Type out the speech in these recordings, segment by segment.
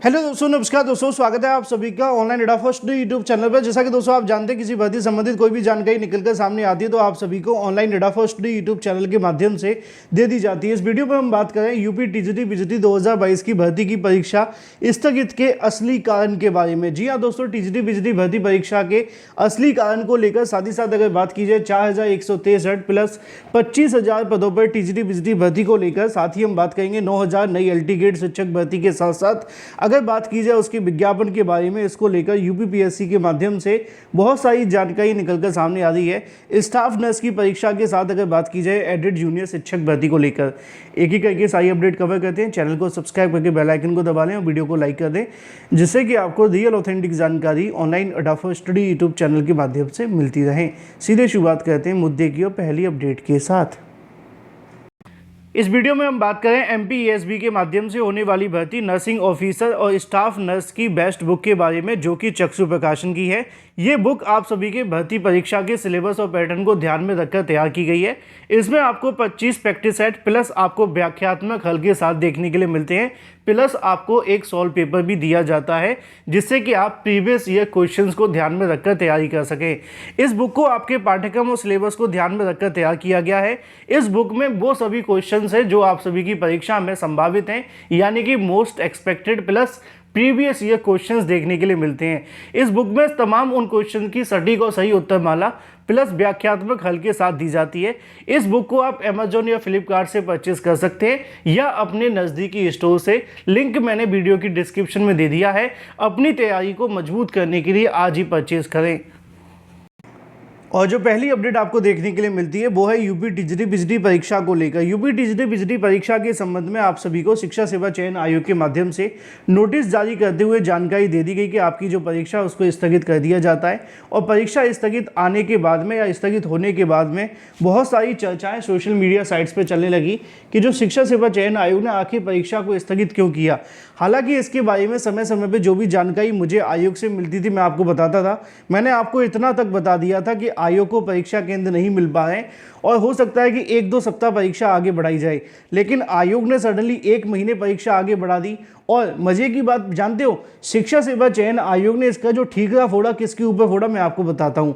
Hello दोस्तों, नमस्कार दोस्तों, स्वागत है आप सभी का ऑनलाइन एडा फर्स्ट यूट्यूब चैनल पर। जैसा कि दोस्तों आप जानते हैं, किसी भर्ती संबंधित कोई भी जानकारी निकलकर सामने आती है तो आप सभी को ऑनलाइन एडा फर्स्ट यूट्यूब चैनल के माध्यम से दे दी जाती है। इस वीडियो में हम बात करें यूपी टीजीटी पीजीटी 2022 की भर्ती की परीक्षा स्थगित के असली कारण के बारे में। जी हाँ दोस्तों, टीजीटी पीजीटी भर्ती परीक्षा के असली कारण को लेकर साथ ही साथ अगर बात की जाए 4163 प्लस 25,000 पदों पर टीजीटी पीजीटी भर्ती को लेकर, साथ ही हम बात करेंगे 9,000 नई एलटी ग्रेड शिक्षक भर्ती के साथ साथ अगर बात की जाए उसके विज्ञापन के बारे में, इसको लेकर यूपीपीएससी के माध्यम से बहुत सारी जानकारी निकलकर सामने आ रही है। स्टाफ नर्स की परीक्षा के साथ अगर बात की जाए एडेड जूनियर शिक्षक भर्ती को लेकर, एक एक करके सारी अपडेट कवर करते हैं। चैनल को सब्सक्राइब करके बेल आइकन को दबा लें और वीडियो को लाइक कर दें, जिससे कि आपको रियल ऑथेंटिक जानकारी ऑनलाइन एडा फर्स्ट स्टडी यूट्यूब चैनल के माध्यम से मिलती रहे। सीधे शुरुआत करते हैं मुद्दे की और पहली अपडेट के साथ। इस वीडियो में हम बात करें एमपीईएसबी के माध्यम से होने वाली भर्ती नर्सिंग ऑफिसर और स्टाफ नर्स की बेस्ट बुक के बारे में, जो कि चक्षु प्रकाशन की है। ये बुक आप सभी के भर्ती परीक्षा के सिलेबस और पैटर्न को ध्यान में रखकर तैयार की गई है। इसमें आपको 25 प्रैक्टिस सेट प्लस आपको व्याख्यात्मक हल के साथ देखने के लिए मिलते हैं, प्लस आपको एक सॉल्व पेपर भी दिया जाता है, जिससे कि आप प्रीवियस ईयर क्वेश्चंस को ध्यान में रखकर तैयारी कर सकें। इस बुक को आपके पाठ्यक्रम और सिलेबस को ध्यान में रखकर तैयार किया गया है। इस बुक में वो सभी क्वेश्चंस हैं जो आप सभी की परीक्षा में संभावित हैं, यानी कि most expected plus previous year questions देखने के लिए मिलते हैं। इस बुक में तमाम उन क्वेश्चन की सटीक और सही उत्तर माला प्लस व्याख्यात्मक हल के साथ दी जाती है। इस बुक को आप अमेजोन या फ्लिपकार्ट से परचेज कर सकते हैं या अपने नज़दीकी स्टोर से। लिंक मैंने वीडियो की डिस्क्रिप्शन में दे दिया है। अपनी तैयारी को मजबूत करने के लिए आज ही परचेज करें। और जो पहली अपडेट आपको देखने के लिए मिलती है वो है यूपी टीजीटी पीजीटी परीक्षा को लेकर। यूपी टीजीटी पीजीटी परीक्षा के संबंध में आप सभी को शिक्षा सेवा चयन आयोग के माध्यम से नोटिस जारी करते हुए जानकारी दे दी गई कि आपकी जो परीक्षा है उसको स्थगित कर दिया जाता है। और परीक्षा स्थगित आने के बाद में या स्थगित होने के बाद में बहुत सारी चर्चाएँ सोशल मीडिया साइट्स पर चलने लगी कि जो शिक्षा सेवा चयन आयोग ने आखिर परीक्षा को स्थगित क्यों किया। हालांकि इसके बारे में समय समय पर जो भी जानकारी मुझे आयोग से मिलती थी मैं आपको बताता था। मैंने आपको इतना तक बता दिया था कि आयोग को परीक्षा केंद्र नहीं मिल पा रहे हैं और हो सकता है कि 1-2 सप्ताह परीक्षा आगे बढ़ाई जाए, लेकिन आयोग ने सडनली 1 महीने परीक्षा आगे बढ़ा दी। और मजे की बात जानते हो, शिक्षा सेवा चयन आयोग ने इसका जो ठीकरा फोड़ा, किसके ऊपर फोड़ा मैं आपको बताता हूं।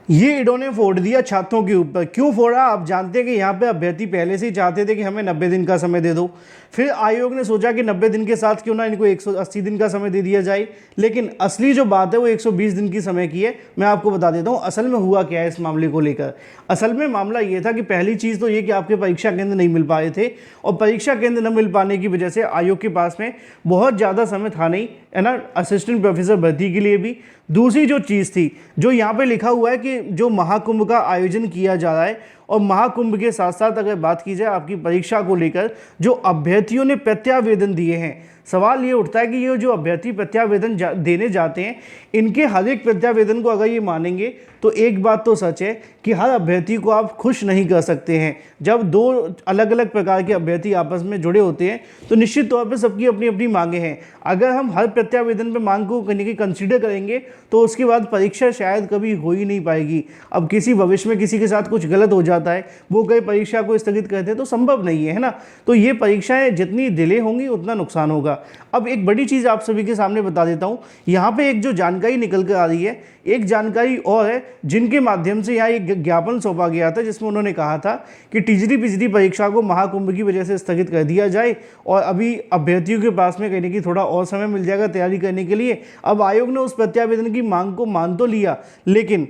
ये इन्होंने फोड़ दिया छात्रों के ऊपर। क्यों फोड़ा आप जानते हैं कि यहाँ पे अभ्यर्थी पहले से ही चाहते थे कि हमें 90 दिन का समय दे दो। फिर आयोग ने सोचा कि 90 दिन के साथ क्यों ना इनको 180 दिन का समय दे दिया जाए, लेकिन असली जो बात है वो 120 दिन की समय की है। मैं आपको बता देता हूँ असल में हुआ क्या है इस मामले को लेकर। असल में मामला ये था कि पहली चीज़ तो ये कि आपके परीक्षा केंद्र नहीं मिल पाए थे, और परीक्षा केंद्र न मिल पाने की वजह से आयोग के पास में बहुत ज़्यादा समय था नहीं, है ना, असिस्टेंट प्रोफेसर भर्ती के लिए भी। दूसरी जो चीज़ थी, जो यहाँ पे लिखा हुआ है कि जो महाकुंभ का आयोजन किया जा रहा है, और महाकुंभ के साथ साथ अगर बात की जाए आपकी परीक्षा को लेकर जो अभ्यर्थियों ने प्रत्यावेदन दिए हैं, सवाल ये उठता है कि ये जो अभ्यर्थी प्रत्यावेदन देने जाते हैं, इनके हर एक प्रत्यावेदन को अगर ये मानेंगे तो एक बात तो सच है कि हर अभ्यर्थी को आप खुश नहीं कर सकते हैं। जब दो अलग अलग प्रकार के अभ्यर्थी आपस में जुड़े होते हैं तो निश्चित तौर पे सबकी अपनी अपनी मांगें हैं। अगर हम हर प्रत्यावेदन पे मांग को करने की कंसीडर करेंगे तो उसके बाद परीक्षा शायद कभी हो ही नहीं पाएगी। अब किसी भविष्य में किसी के साथ कुछ गलत हो जाता है, वो कई परीक्षा को स्थगित करते हैं तो संभव नहीं है ना। तो ये परीक्षाएं जितनी डिले होंगी उतना नुकसान होगा। अब एक बड़ी चीज़ आप सभी के सामने बता देता हूँ। यहाँ पे एक जो जानकारी निकल कर आ रही है, एक जानकारी और है जिनके माध्यम से यहाँ एक ज्ञापन सौंपा गया था, जिसमें उन्होंने कहा था कि टीजीटी पीजीटी परीक्षा को महाकुंभ की वजह से स्थगित कर दिया जाए और अभी अभ्यर्थियों के पास में कहने की थोड़ा और समय मिल जाएगा तैयारी करने के लिए। अब आयोग ने उस प्रत्यावेदन की मांग को मान तो लिया, लेकिन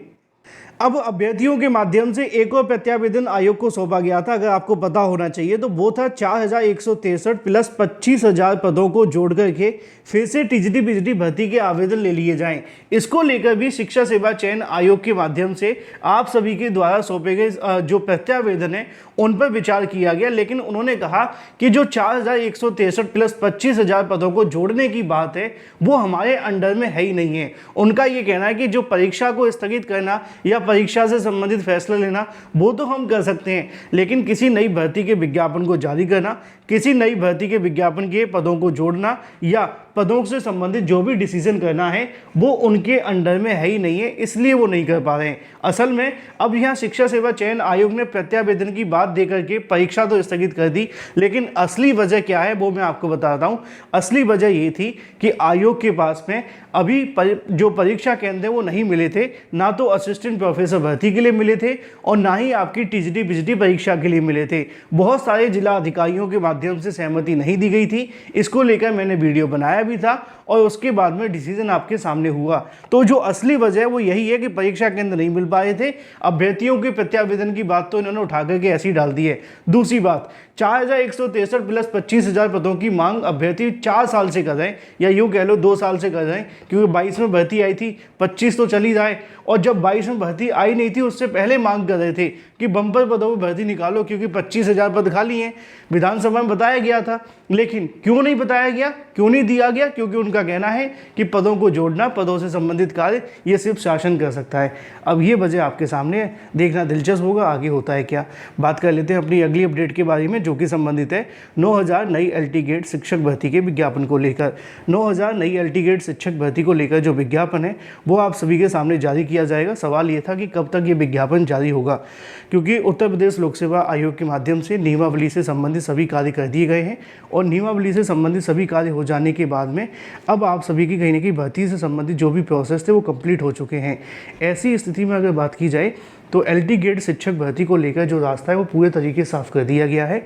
अब अभ्यर्थियों के माध्यम से एक और प्रत्यावेदन आयोग को सौंपा गया था, अगर आपको पता होना चाहिए तो वो था 4163 प्लस 25,000 पदों को जोड़ करके फिर से टीजीटी पीजीटी भर्ती के आवेदन ले लिए जाएं। इसको लेकर भी शिक्षा सेवा चयन आयोग के माध्यम से आप सभी के द्वारा सौंपे गए जो प्रत्यावेदन है उन पर विचार किया गया, लेकिन उन्होंने कहा कि जो 4163 प्लस 25,000 पदों को जोड़ने की बात है वो हमारे अंडर में है ही नहीं है। उनका ये कहना है कि जो परीक्षा को स्थगित करना या परीक्षा से संबंधित फैसला लेना वो तो हम कर सकते हैं, लेकिन किसी नई भर्ती के विज्ञापन को जारी करना, किसी नई भर्ती के विज्ञापन के पदों को जोड़ना या पदों से संबंधित जो भी डिसीजन करना है वो उनके अंडर में है ही नहीं है, इसलिए वो नहीं कर पा रहे हैं। असल में अब यहाँ शिक्षा सेवा चयन आयोग ने प्रत्यावेदन की बात देकर के परीक्षा तो स्थगित कर दी, लेकिन असली वजह क्या है वो मैं आपको बताता हूँ। असली वजह ये थी कि आयोग के पास में अभी जो परीक्षा केंद्र वो नहीं मिले थे, ना तो असिस्टेंट प्रोफेसर भर्ती के लिए मिले थे और ना ही आपकी टीजीटी पीजीटी परीक्षा के लिए मिले थे। बहुत सारे जिला अधिकारियों के माध्यम से सहमति नहीं दी गई थी, इसको लेकर मैंने वीडियो बनाया भी था और उसके बाद में डिसीजन आपके सामने हुआ। तो जो असली वजह है वो यही है कि परीक्षा केंद्र नहीं मिल पाए थे। अभ्यर्थियों के प्रत्यावेदन की बात तो इन्होंने उठा करके ऐसी डाल दी है। दूसरी बात, 4163 प्लस 25,000 पदों की मांग अभ्यर्थी 4 साल से कर रहे हैं, या यूँ कह लो 2 साल से कर रहे हैं, क्योंकि 22 में भर्ती आई थी, 25 तो चली जाए, और जब 22 में भर्ती आई नहीं थी उससे पहले मांग कर रहे थे कि बम्पर पदों में भर्ती निकालो क्योंकि 25,000 पद खाली हैं। विधानसभा में बताया गया था, लेकिन क्यों नहीं बताया गया, क्यों नहीं दिया गया? क्योंकि उनका कहना है कि पदों को जोड़ना, पदों से संबंधित कार्य ये सिर्फ शासन कर सकता है। अब ये वजह आपके सामने है, देखना दिलचस्प होगा आगे होता है क्या। बात कर लेते हैं अपनी अगली अपडेट के बारे में, जो कि संबंधित है 9,000 नई LT गेट शिक्षक भर्ती के विज्ञापन को लेकर। 9,000 नई LT गेट शिक्षक भर्ती को लेकर जो विज्ञापन है वो आप सभी के सामने जारी किया जाएगा। सवाल ये था कि कब तक ये विज्ञापन जारी होगा, क्योंकि उत्तर प्रदेश लोक सेवा आयोग के माध्यम से नियमावली से संबंधित सभी कार्य कर दिए गए हैं और नियमावली से संबंधित सभी कार्य हो जाने के बाद में अब आप सभी की कहीं ना कहीं भर्ती से संबंधित जो भी प्रोसेस थे वो कंप्लीट हो चुके हैं। ऐसी स्थिति में अगर बात की जाए तो LT गेट शिक्षक भर्ती को लेकर जो रास्ता है वो पूरे तरीके से साफ कर दिया गया है,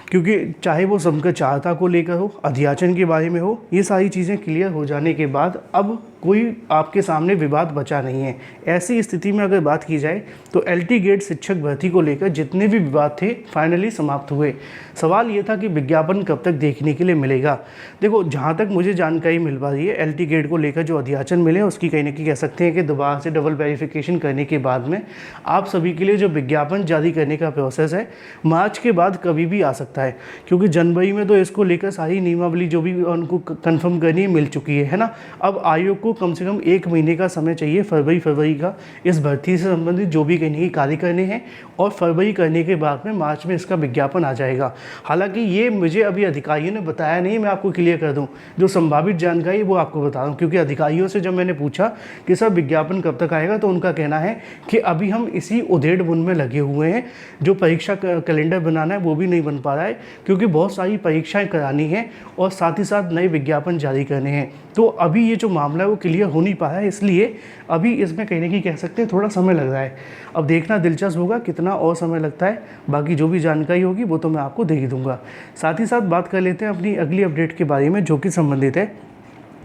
क्योंकि चाहे वो समकर चाहता को लेकर हो, अध्याचन के बारे में हो, ये सारी चीज़ें क्लियर हो जाने के बाद अब कोई आपके सामने विवाद बचा नहीं है। ऐसी स्थिति में अगर बात की जाए तो LT गेट शिक्षक भर्ती को लेकर जितने भी विवाद थे फाइनली समाप्त हुए। सवाल ये था कि विज्ञापन कब तक देखने के लिए मिलेगा। देखो, जहाँ तक मुझे जानकारी मिल पा रही है, LT गेट को लेकर जो अध्याचन मिले उसकी कहीं ना कहीं कह सकते हैं कि दोबारा से डबल वेरिफिकेशन करने के बाद में आप सभी के लिए जो विज्ञापन जारी करने का प्रोसेस है मार्च के बाद कभी भी आ सकता है, क्योंकि जनवरी में तो इसको लेकर सारी नियमावली जो भी उनको कन्फर्म करनी है मिल चुकी है ना। अब आयोग को कम से कम 1 महीने का समय चाहिए, फरवरी का, इस भर्ती से संबंधित जो भी कहीं कार्य करने हैं, और फरवरी करने के बाद में मार्च में इसका विज्ञापन आ जाएगा। हालांकि ये मुझे अभी अधिकारियों ने बताया नहीं, मैं आपको क्लियर कर दूं, जो संभावित जानकारी वो आपको बता रहा हूँ, क्योंकि अधिकारियों से जब मैंने पूछा कि सर विज्ञापन कब तक आएगा तो उनका कहना है कि अभी हम इसी उधेड़ बुन में लगे हुए हैं, जो परीक्षा कैलेंडर बनाना है वो भी नहीं बन पा रहा है, क्योंकि बहुत सारी परीक्षाएं करानी है और साथ ही साथ नए विज्ञापन जारी करने हैं। तो अभी ये जो मामला है वो क्लियर हो नहीं पाया है, इसलिए अभी इसमें कहीं ना कहीं कह सकते हैं थोड़ा समय लग रहा है। अब देखना दिलचस्प होगा कितना और समय लगता है। बाकी जो भी जानकारी होगी वो तो मैं आपको दे ही दूंगा। साथ ही साथ बात कर लेते हैं अपनी अगली अपडेट के बारे में, जो कि संबंधित है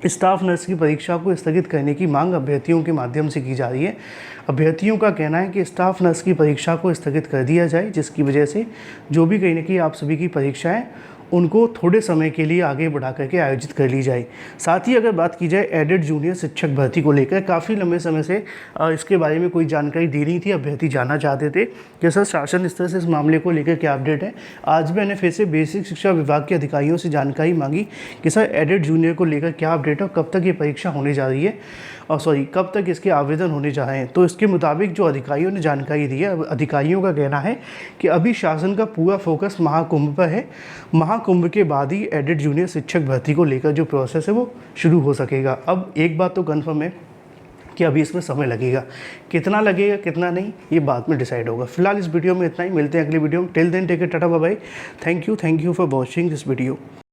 स्टाफ नर्स की परीक्षा को स्थगित करने की मांग अभ्यर्थियों के माध्यम से की जा रही है। अभ्यर्थियों का कहना है कि स्टाफ नर्स की परीक्षा को स्थगित कर दिया जाए, जिसकी वजह से जो भी कहीं ना कहीं आप सभी की परीक्षाएं उनको थोड़े समय के लिए आगे बढ़ा करके आयोजित कर ली जाए। साथ ही अगर बात की जाए एडेड जूनियर शिक्षक भर्ती को लेकर, काफ़ी लंबे समय से इसके बारे में कोई जानकारी दी नहीं थी। अभ्यर्थी जानना चाहते थे कि सर शासन स्तर से इस मामले को लेकर क्या अपडेट है। आज भी मैंने फिर से बेसिक शिक्षा विभाग के अधिकारियों से जानकारी मांगी कि सर एडेड जूनियर को लेकर क्या अपडेट है, कब तक ये परीक्षा होने जा रही है, और कब तक इसके आवेदन होने जा रहे हैं। तो इसके मुताबिक जो अधिकारियों ने जानकारी दी है, अधिकारियों का कहना है कि अभी शासन का पूरा फोकस महाकुंभ पर है। महाकुंभ के बाद ही एडेड जूनियर शिक्षक भर्ती को लेकर जो प्रोसेस है वो शुरू हो सकेगा। अब एक बात तो कन्फर्म है कि अभी इसमें समय लगेगा, कितना लगेगा कितना नहीं ये बाद में डिसाइड होगा। फिलहाल इस वीडियो में इतना ही, मिलते हैं अगली वीडियो में। Till then take care, tata bye bye. Thank you for watching this video.